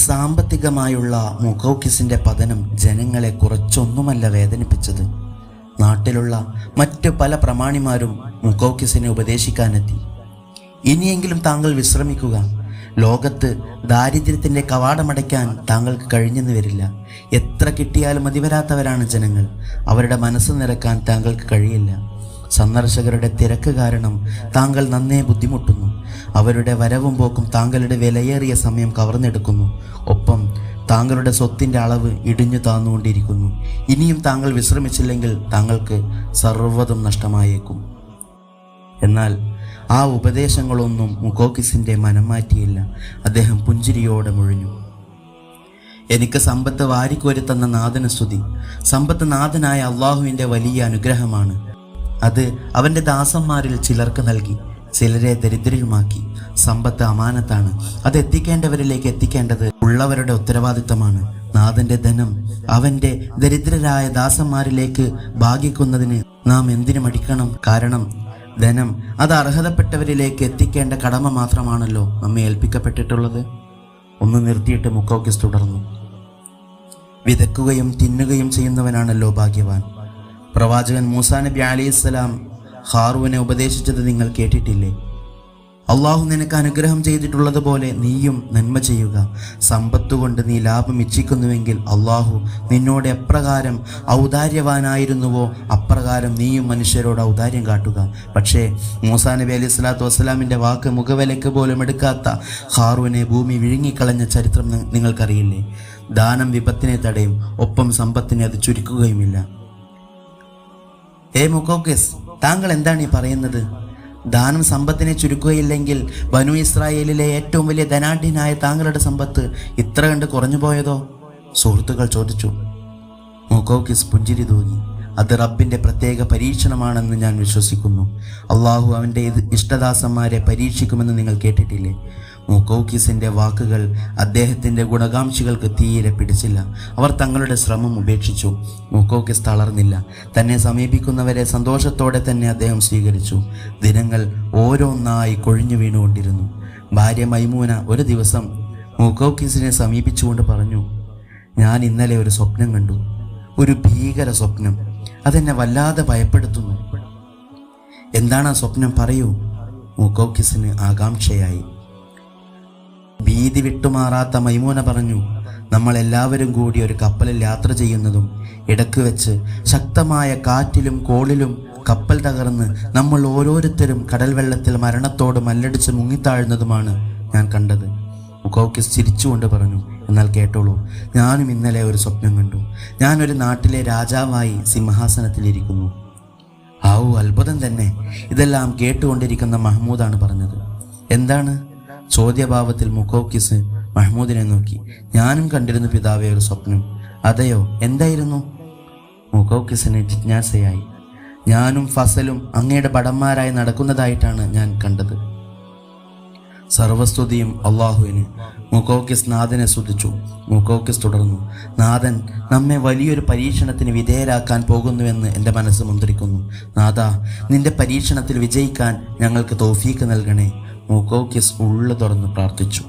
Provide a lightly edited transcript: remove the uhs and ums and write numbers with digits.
സാമ്പത്തികമായുള്ള മുഖൗക്കിസിന്റെ പതനം ജനങ്ങളെ കുറച്ചൊന്നുമല്ല വേദനിപ്പിച്ചത്. നാട്ടിലുള്ള മറ്റു പല പ്രമാണിമാരും മുഖൗക്കിസിനെ ഉപദേശിക്കാനെത്തി. ഇനിയെങ്കിലും താങ്കൾ വിശ്രമിക്കുക. ലോകത്ത് ദാരിദ്ര്യത്തിൻ്റെ കവാടമടയ്ക്കാൻ താങ്കൾക്ക് കഴിഞ്ഞെന്ന് വരില്ല. എത്ര കിട്ടിയാലും മതിവരാത്തവരാണ് ജനങ്ങൾ. അവരുടെ മനസ്സ് നിറക്കാൻ താങ്കൾക്ക് കഴിയില്ല. സന്ദർശകരുടെ തിരക്ക് കാരണം താങ്കൾ നന്നേ ബുദ്ധിമുട്ടുന്നു. അവരുടെ വരവും പോക്കും താങ്കളുടെ വിലയേറിയ സമയം കവർന്നെടുക്കുന്നു. ഒപ്പം താങ്കളുടെ സ്വത്തിൻ്റെ അളവ് ഇടിഞ്ഞു താന്നുകൊണ്ടിരിക്കുന്നു. ഇനിയും താങ്കൾ വിശ്രമിച്ചില്ലെങ്കിൽ താങ്കൾക്ക് സർവ്വതും നഷ്ടമായേക്കും. എന്നാൽ ആ ഉപദേശങ്ങളൊന്നും മുഖൗക്കിസിന്റെ മനം മാറ്റിയില്ല. അദ്ദേഹം പുഞ്ചിരിയോടെ മുഴിഞ്ഞു. എനിക്ക് സമ്പത്ത് വാരിക്കോരിത്തന്ന നാഥന് സ്തുതി. സമ്പത്ത് നാഥനായ അള്ളാഹുവിൻ്റെ വലിയ അനുഗ്രഹമാണ്. അത് അവൻ്റെ ദാസന്മാരിൽ ചിലർക്ക് നൽകി, ചിലരെ ദരിദ്രരുമാക്കി. സമ്പത്ത് അമാനത്താണ്. അത് എത്തിക്കേണ്ടവരിലേക്ക് എത്തിക്കേണ്ടത് ഉള്ളവരുടെ ഉത്തരവാദിത്തമാണ്. നാഥന്റെ ധനം അവൻ്റെ ദരിദ്രരായ ദാസന്മാരിലേക്ക് ഭാഗിക്കുന്നതിന് നാം എന്തിനു മടിക്കണം? കാരണം ധനം അത് അർഹതപ്പെട്ടവരിലേക്ക് എത്തിക്കേണ്ട കടമ മാത്രമാണല്ലോ നമ്മെ ഏൽപ്പിക്കപ്പെട്ടിട്ടുള്ളത്. ഒന്ന് നിർത്തിയിട്ട് മുഖൗക്കിസ് തുടർന്നു. വിതക്കുകയും തിന്നുകയും ചെയ്യുന്നവനാണല്ലോ ഭാഗ്യവാൻ. പ്രവാചകൻ മൂസാ നബി അലൈഹിസ്സലാം ഹാറൂനെ ഉപദേശിച്ചത് നിങ്ങൾ കേട്ടിട്ടില്ലേ? അള്ളാഹു നിനക്ക് അനുഗ്രഹം ചെയ്തിട്ടുള്ളതുപോലെ നീയും നന്മ ചെയ്യുക. സമ്പത്തുകൊണ്ട് നീ ലാഭം ഇച്ഛിക്കുന്നുവെങ്കിൽ അള്ളാഹു നിന്നോട് എപ്രകാരം ഔദാര്യവാനായിരുന്നുവോ അപ്രകാരം നീയും മനുഷ്യരോട് ഔദാര്യം കാട്ടുക. പക്ഷേ മൂസാ നബി അലൈഹി സ്വലാത്തു വസ്സലാമിൻ്റെ വാക്ക് മുഖവിലയ്ക്ക് പോലും എടുക്കാത്ത ഹാറൂനെ ഭൂമി വിഴുങ്ങിക്കളഞ്ഞ ചരിത്രം നിങ്ങൾക്കറിയില്ലേ? ദാനം വിപത്തിനെ തടയും, ഒപ്പം സമ്പത്തിനെ അത് ചുരുക്കുകയുമില്ല. മുഖൗക്കിസ്, താങ്കൾ എന്താണ് ഈ പറയുന്നത്? ദാനം സമ്പത്തിനെ ചുരുക്കുകയില്ലെങ്കിൽ ബനു ഇസ്രായേലിലെ ഏറ്റവും വലിയ ധനാഢ്യനായ താങ്കളുടെ സമ്പത്ത് ഇത്ര കണ്ട് കുറഞ്ഞു പോയതോ? സുഹൃത്തുക്കൾ ചോദിച്ചു. മുഖൗക്കിസ് പുഞ്ചിരി തൂങ്ങി. അത് റബ്ബിൻ്റെ പ്രത്യേക പരീക്ഷണമാണെന്ന് ഞാൻ വിശ്വസിക്കുന്നു. അള്ളാഹു അവൻ്റെ ഇഷ്ടദാസന്മാരെ പരീക്ഷിക്കുമെന്ന് നിങ്ങൾ കേട്ടിട്ടില്ലേ? മുഖൗക്കിസിൻ്റെ വാക്കുകൾ അദ്ദേഹത്തിൻ്റെ ഗുണകാംക്ഷികൾക്ക് തീരെ പിടിച്ചില്ല. അവർ തങ്ങളുടെ ശ്രമം ഉപേക്ഷിച്ചു. മുഖൗക്കിസ് തളർന്നില്ല. തന്നെ സമീപിക്കുന്നവരെ സന്തോഷത്തോടെ തന്നെ അദ്ദേഹം സ്വീകരിച്ചു. ദിനങ്ങൾ ഓരോന്നായി കൊഴിഞ്ഞു വീണുകൊണ്ടിരുന്നു. ഭാര്യ മൈമൂന ഒരു ദിവസം മുഖൗക്കിസിനെ സമീപിച്ചുകൊണ്ട് പറഞ്ഞു, ഞാൻ ഇന്നലെ ഒരു സ്വപ്നം കണ്ടു. ഒരു ഭീകര സ്വപ്നം. അതെന്നെ വല്ലാതെ ഭയപ്പെടുത്തുന്നു. എന്താണ് ആ സ്വപ്നം? പറയൂ. മുഖൗക്കിസിന് ആകാംക്ഷയായി. ഭീതി വിട്ടുമാറാത്ത മൈമൂന പറഞ്ഞു, നമ്മളെല്ലാവരും കൂടി ഒരു കപ്പലിൽ യാത്ര ചെയ്യുന്നതും ഇടക്ക് വെച്ച് ശക്തമായ കാറ്റിലും കോളിലും കപ്പൽ തകർന്ന് നമ്മൾ ഓരോരുത്തരും കടൽ വെള്ളത്തിൽ മരണത്തോട് മല്ലടിച്ച് മുങ്ങിത്താഴുന്നതുമാണ് ഞാൻ കണ്ടത്. മുഖൗക്കിസ് ചിരിച്ചുകൊണ്ട് പറഞ്ഞു, എന്നാൽ കേട്ടോളൂ, ഞാനും ഇന്നലെ ഒരു സ്വപ്നം കണ്ടു. ഞാനൊരു നാട്ടിലെ രാജാവായി സിംഹാസനത്തിലിരിക്കുന്നു. അത്ഭുതം തന്നെ. ഇതെല്ലാം കേട്ടുകൊണ്ടിരിക്കുന്ന മഹ്മൂദാണ് പറഞ്ഞത്. എന്താണ്? ചോദ്യഭാവത്തിൽ മുഖൗക്കിസ് മഹ്മൂദിനെ നോക്കി. ഞാനും കണ്ടിരുന്നു പിതാവേ ഒരു സ്വപ്നം. അതെയോ? എന്തായിരുന്നു? മുഖൗക്കിസിന് ജിജ്ഞാസയായി. ഞാനും ഫസലും അങ്ങയുടെ ഭടന്മാരായി നടക്കുന്നതായിട്ടാണ് ഞാൻ കണ്ടത്. സർവസ്തുതിയും അള്ളാഹുവിന്. മുഖൗക്കിസ് നാഥനെ സ്തുതിച്ചു. മുഖൗക്കിസ് തുടർന്നു, നാഥൻ നമ്മെ വലിയൊരു പരീക്ഷണത്തിന് വിധേയരാക്കാൻ പോകുന്നുവെന്ന് എൻ്റെ മനസ്സ് മുദ്രിക്കുന്നു. നാഥ, നിന്റെ പരീക്ഷണത്തിൽ വിജയിക്കാൻ ഞങ്ങൾക്ക് തൗഫീക്ക് നൽകണേ. മുഖൗക്കിസ് ഉള്ളു തുറന്ന് പ്രാർത്ഥിച്ചു.